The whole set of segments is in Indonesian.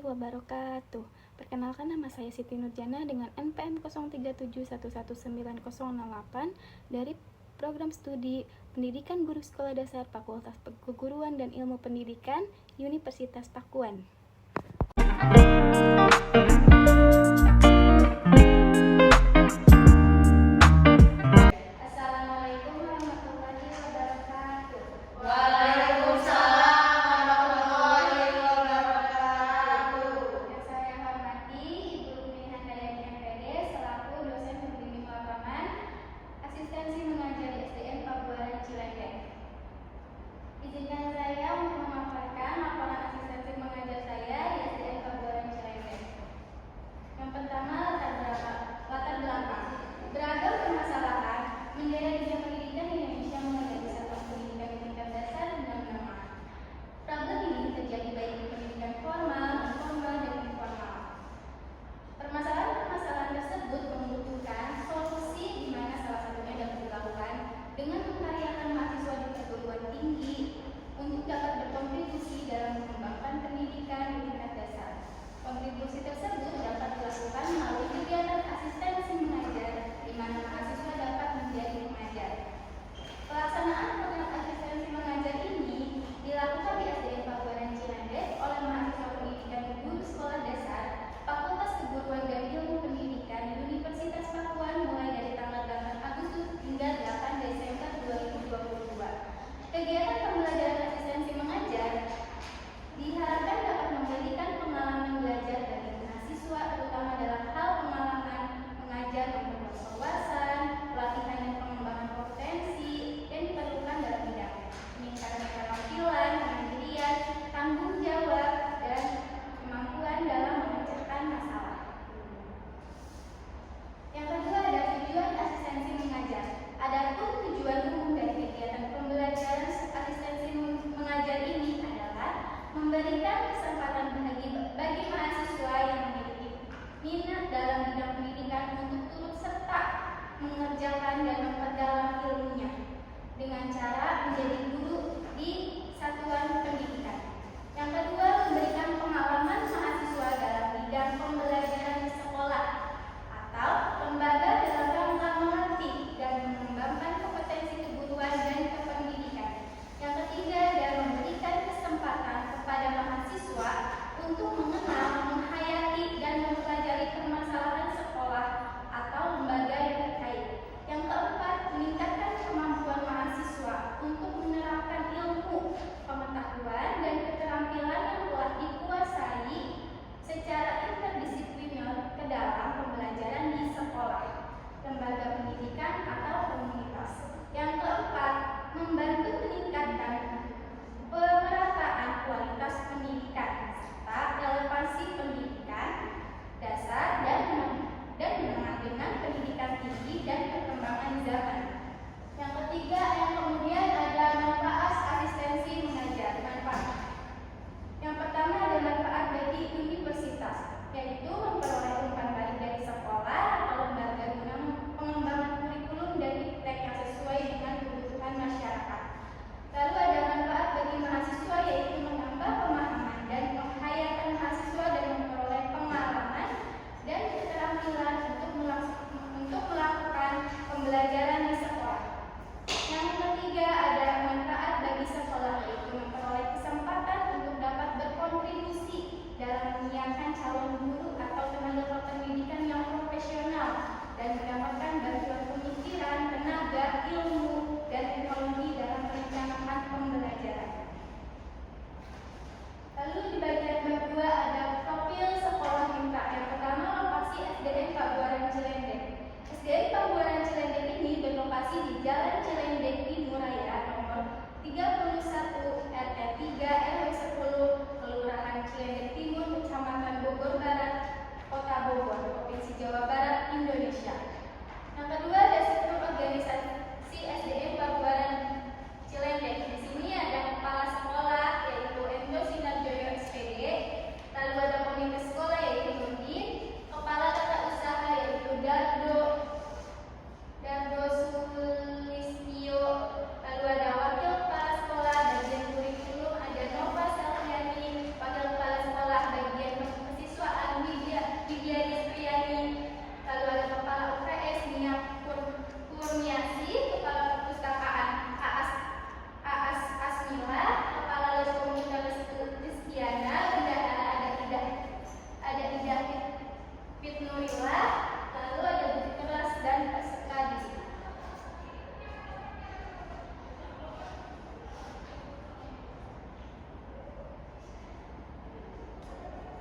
wabarakatuh. Perkenalkan, nama saya Siti Nurjana dengan NPM 03711908 dari Program Studi Pendidikan Guru Sekolah Dasar Fakultas Keguruan dan Ilmu Pendidikan Universitas Pakuan. Assalamualaikum warahmatullahi wabarakatuh. Waalaikumsalam warahmatullahi wabarakatuh. Yang saya hormati Ibu Rumi Handayani MPD selaku dosen pembimbing lapangan asistensi mengajar di SDN Pabuaran Cilendek. Izinkan saya untuk memaparkan laporan asistensi mengajar saya di SDN Pabuaran Cilendek. Yang pertama, latar belakang. Beragam permasalahan menjadi dunia pendidikan di Indonesia mulai dari satuan pendidikan di tingkat dasar hingga menengah. Problem ini terjadi baik di pendidikan formal, informal, dan informal. Permasalahan-permasalahan tersebut membutuhkan solusi di mana salah satunya dapat dilakukan dengan memkaryakan mahasiswa di perguruan tinggi untuk dapat berkontribusi dalam mengembangkan pendidikan di tingkat dasar. Kontribusi tersebut dapat dilakukan melalui kegiatan asistensi mengajar di mana mahasiswa dapat menjadi pengajar. Pelaksanaan program asistensi mengajar ini dilakukan di SDN Pabuaran Cilendek oleh mahasiswa pendidikan guru sekolah dasar Fakultas Keguruan dan Ilmu Pendidikan Universitas Pakuan mulai dari tanggal 8 Agustus hingga 8 Desember 2022. Kegiatan pembelajaran asistensi mengajar diharapkan dapat memberikan pengalaman belajar bagi mahasiswa, terutama dalam hal pengalaman mengajar, memperluas wawasan, pelatihan dan pengembangan kompetensi yang diperlukan dalam bidang meningkatkan keterampilan, kemandirian, tanggung jawab, dan kemampuan dalam memecahkan masalah. Yang kedua ada tujuan asistensi mengajar. Adapun tujuan umum dari kegiatan pembelajaran asistensi mengajar ini adalah memberikan kesempatan bagi mahasiswa yang memiliki minat dalam bidang pendidikan untuk turut serta mengerjakan dan memperdalam ilmunya dengan cara menjadi guru di satuan pendidikan. Yang kedua, memberikan pengalaman mahasiswa dalam bidang pembelajaran di sekolah atau lembaga dalam rangka melatih dan mengembangkan kompetensi keguruan dan kependidikan. Yang ketiga, dan memberikan kesempatan kepada mahasiswa untuk mengenal, menghayati, dan mempelajari permasalahan sekolah atau lembaga yang terkait. Yang keempat, meningkatkan kemampuan mahasiswa untuk menerapkan ilmu, pengetahuan, dan keterampilan yang telah dikuasai secara interdisipliner ke dalam pembelajaran di sekolah, lembaga pendidikan, atau komunitas. Yang keempat, membantu meningkatkan pemerataan kualitas pendidikan serta relevansi pendidikan dasar dan menengah dengan pendidikan tinggi dan perkembangan zaman. Yang ketiga, yang kemudian ada manfaat asistensi mengajar. Manfaat yang pertama ada manfaat bagi universitas, yaitu memperoleh umpan balik dari sekolah atau lembaga guna pengembangan kurikulum dan iptek yang sesuai dengan kebutuhan masyarakat. Lalu ada manfaat bagi mahasiswa, yaitu menambah pemahaman dan menghayatkan mahasiswa dan memperoleh pengalaman dan keterampilan untuk melakukan pembelajaran di sekolah. Yang ketiga ada manfaat bagi sekolah, yaitu memperoleh kesempatan untuk dapat berkontribusi dalam menyiapkan calon guru atau tenaga kependidikan yang profesional dan mendapatkan bantuan pemikiran, tenaga, ilmu, dan teknologi dalam perencanaan pembelajaran. Lalu di bagian kedua ada profil sekolah minta. Yang pertama, lokasi SDN Pabuaran Cilendek. SDN Pabuaran Cilendek ini berlokasi di Jalan Cilendek Timur Raya nomor 31 RT 3 RW 10 Kelurahan Cilendek Timur, Kecamatan Bogor Barat, Kota Bogor, Provinsi Jawa Barat, Indonesia. Yang kedua ada struktur organisasi SDN Pabuaran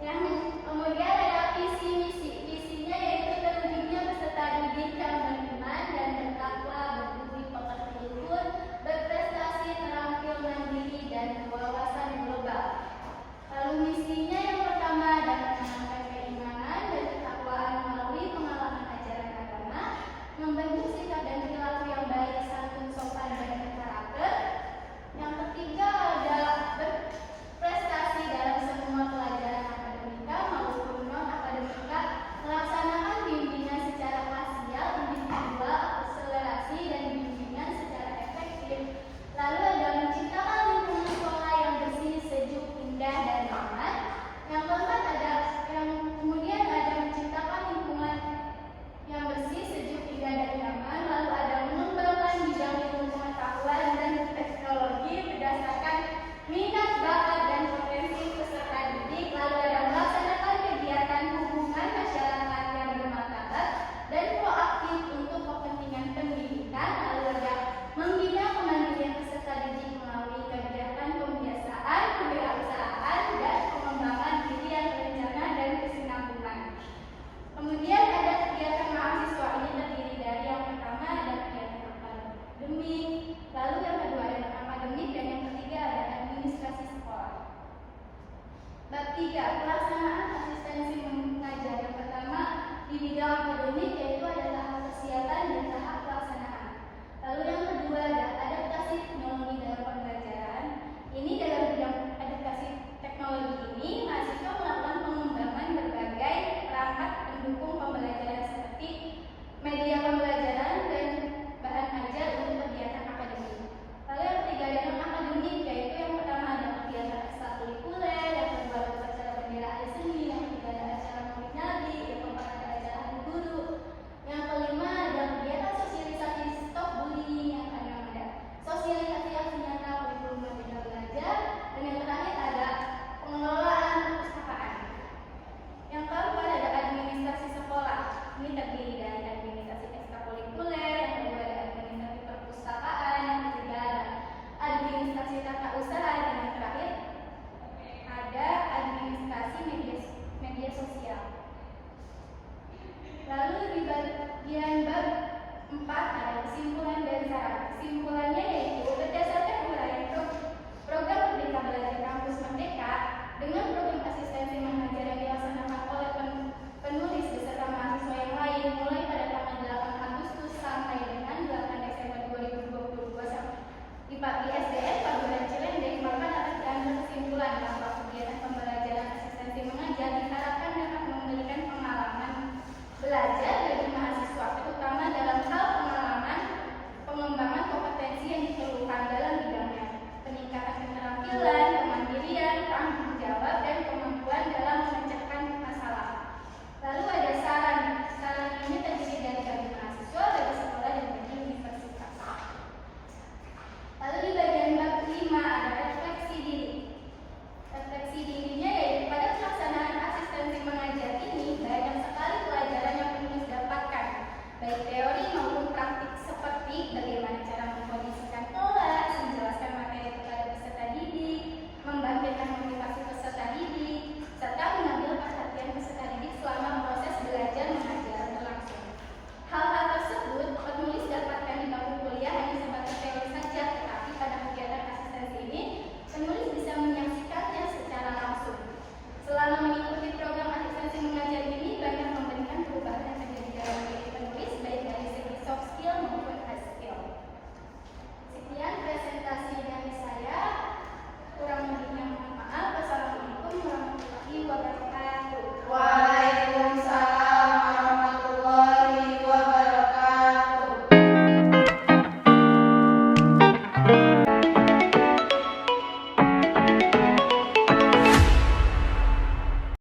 Yang kemudian ada visi misi. Visinya yaitu terwujudnya peserta didik yang beriman dan bertakwa, berbudi pekerti luhur, berprestasi, terampil, mandiri, dan berwawasan global. Lalu misinya yang pertama adalah menanamkan keimanan dan ketakwaan melalui pengalaman ajaran agama, membentuk sikap dan perilaku yang baik, santun, sopan, dan berkarakter. Yang ketiga adalah berprestasi dalam semua pelajaran akademika maupun non akademika, melaksanakan bimbingan secara parsial, individual, akselerasi, dan bimbingan secara efektif. Lalu ada menciptakan lingkungan sekolah yang bersih, sejuk, indah, dan aman. Yang keempat kemudian ada menciptakan lingkungan yang bersih, sejuk, indah, dan nyaman. Lalu ada mengembangkan bidang ilmu pengetahuan dan teknologi berdasarkan minat, bakat, dan potensi peserta didik. Lalu ada melaksanakan kegiatan hubungan masyarakat yang bermartabat dan proaktif untuk kepentingan pendidikan. Lalu ada membina kemandirian peserta didik melalui kegiatan pembiasaan, kewirausahaan, dan pengembangan diri yang terencana dan kesinambungan. Kemudian ada kegiatan mahasiswa. Ini terdiri dari yang pertama ada kegiatan akademik, lalu yang kedua ada non-akademik, dan yang ketiga ada administrasi sekolah. Bab 3, pelaksanaan asistensi mengajar. Yang pertama di bidang akademik yaitu ada tahap persiapan dan tahap pelaksanaan. Lalu yang kedua ada adaptasi teknologi dalam pembelajaran. Ini dalam bidang adaptasi teknologi ini mahasiswa melakukan pengembangan berbagai perangkat pendukung pembelajaran seperti media pembelajaran dan bahan ajar untuk kegiatan akademik. Lalu yang ketiga ada non-akademik, yaitu yang pertama ada kegiatan ekstrakurikuler, yang kedua ada acara bendera hari seni, yang ketiga ada acara maulid nabi, yang keempat ada acara hari guru, yang kelima ada kegiatan sosialisasi stop bullying, yang keenam ada sosialisasi aksi nyata kurikulum merdeka belajar, dan yang terakhir ada pengelolaan perpustakaan. Yang keempat ada administrasi sekolah. Ini terdiri dari administrasi ekstrakurikuler, yang kedua ada administrasi perpustakaan, yang ketiga ada administrasi tata usaha, dan yang terakhir ada administrasi media sosial. Lalu di bagian bab 4 ada kesimpulan dan saran. Kesimpulannya yaitu berdasarkan uraian program Merdeka Belajar Kampus Merdeka dengan program asistensi mengajar yang dilaksanakan oleh penulis beserta mahasiswa yang lain mulai pada tanggal 8 Agustus sampai dengan 8 Desember 2022 di SDN Paguran Cilendek, maka dapat diambil kesimpulan bahwa kegiatan pembelajaran asistensi mengajar diharapkan dapat memberikan pengalaman belajar